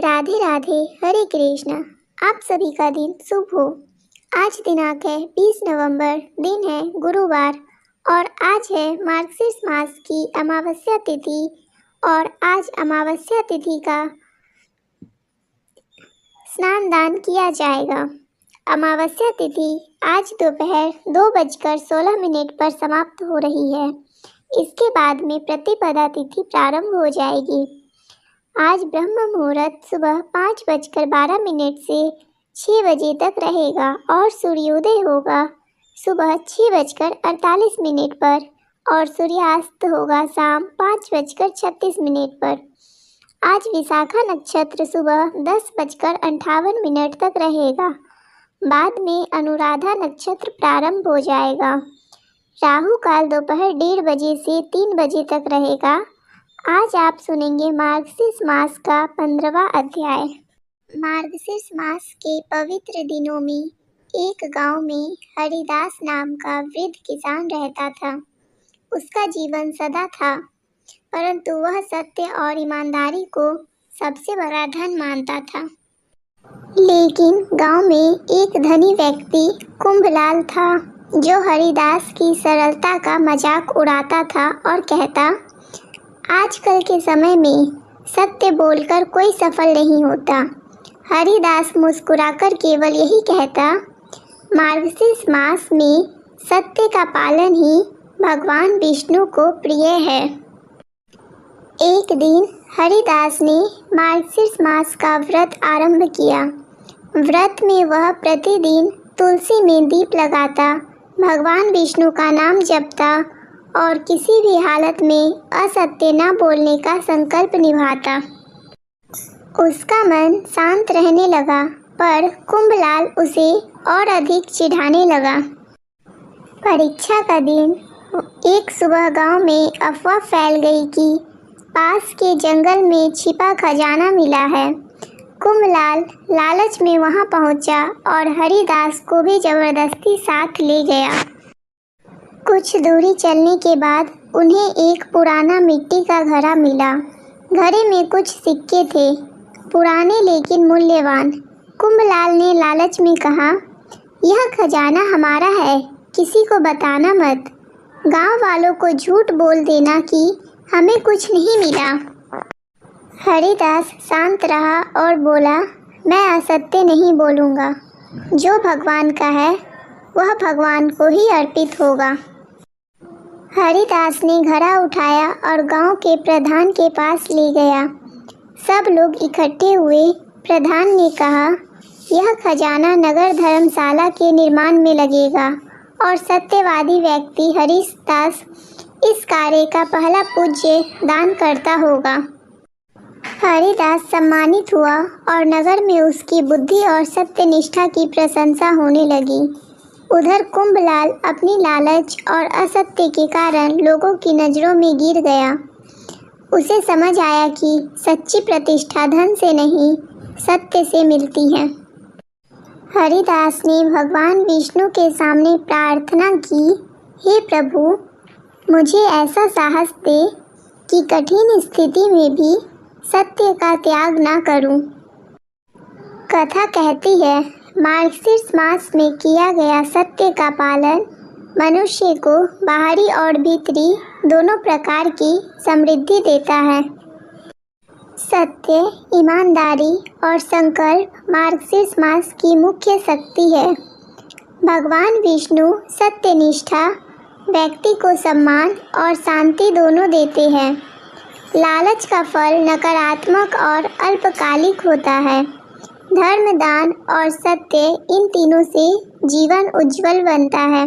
राधे राधे, हरे कृष्णा। आप सभी का दिन शुभ हो। आज दिनांक है 20 नवंबर, दिन है गुरुवार और आज है मार्गशीर्ष मास की अमावस्या तिथि। और आज अमावस्या तिथि का स्नान दान किया जाएगा। अमावस्या तिथि आज दोपहर 2:16 पर समाप्त हो रही है। इसके बाद में प्रतिपदा तिथि प्रारंभ हो जाएगी। आज ब्रह्म मुहूर्त सुबह 5:12 से 6 बजे तक रहेगा और सूर्योदय होगा सुबह 6:48 पर और सूर्यास्त होगा शाम 5:36 पर। आज विशाखा नक्षत्र सुबह 10:58 तक रहेगा। बाद में अनुराधा नक्षत्र प्रारंभ हो जाएगा। राहु काल दोपहर 1:30 बजे से 3 बजे तक रहेगा। आज आप सुनेंगे मार्गशीर्ष मास का 15वां अध्याय। मार्गशीर्ष मास के पवित्र दिनों में एक गांव में हरिदास नाम का वृद्ध किसान रहता था। उसका जीवन सदा था, परंतु वह सत्य और ईमानदारी को सबसे बड़ा धन मानता था। लेकिन गांव में एक धनी व्यक्ति कुंभलाल था, जो हरिदास की सरलता का मजाक उड़ाता था और कहता, आजकल के समय में सत्य बोलकर कोई सफल नहीं होता। हरिदास मुस्कुराकर केवल यही कहता, मार्गशीर्ष मास में सत्य का पालन ही भगवान विष्णु को प्रिय है। एक दिन हरिदास ने मार्गशीर्ष मास का व्रत आरंभ किया। व्रत में वह प्रतिदिन तुलसी में दीप लगाता, भगवान विष्णु का नाम जपता और किसी भी हालत में असत्य न बोलने का संकल्प निभाता। उसका मन शांत रहने लगा, पर कुंभलाल उसे और अधिक चिढ़ाने लगा। परीक्षा का दिन एक सुबह गांव में अफवाह फैल गई कि पास के जंगल में छिपा खजाना मिला है। कुंभलाल लालच में वहां पहुंचा और हरिदास को भी जबरदस्ती साथ ले गया। कुछ दूरी चलने के बाद उन्हें एक पुराना मिट्टी का घड़ा मिला। घड़े में कुछ सिक्के थे, पुराने लेकिन मूल्यवान। कुंभलाल ने लालच में कहा, यह खजाना हमारा है, किसी को बताना मत। गांव वालों को झूठ बोल देना कि हमें कुछ नहीं मिला। हरिदास शांत रहा और बोला, मैं असत्य नहीं बोलूँगा। जो भगवान का है वह भगवान को ही अर्पित होगा। हरिदास ने घड़ा उठाया और गांव के प्रधान के पास ले गया। सब लोग इकट्ठे हुए। प्रधान ने कहा, यह खजाना नगर धर्मशाला के निर्माण में लगेगा और सत्यवादी व्यक्ति हरिदास इस कार्य का पहला पूज्य दान करता होगा। हरिदास सम्मानित हुआ और नगर में उसकी बुद्धि और सत्यनिष्ठा की प्रशंसा होने लगी। उधर कुंभलाल अपनी लालच और असत्य के कारण लोगों की नज़रों में गिर गया। उसे समझ आया कि सच्ची प्रतिष्ठा धन से नहीं, सत्य से मिलती है। हरिदास ने भगवान विष्णु के सामने प्रार्थना की, हे प्रभु, मुझे ऐसा साहस दे कि कठिन स्थिति में भी सत्य का त्याग ना करूं। कथा कहती है, मार्गशीर्ष मास में किया गया सत्य का पालन मनुष्य को बाहरी और भीतरी दोनों प्रकार की समृद्धि देता है। सत्य, ईमानदारी और संकल्प मार्गशीर्ष मास की मुख्य शक्ति है। भगवान विष्णु सत्यनिष्ठा, व्यक्ति को सम्मान और शांति दोनों देते हैं। लालच का फल नकारात्मक और अल्पकालिक होता है। धर्म, दान और सत्य, इन तीनों से जीवन उज्जवल बनता है।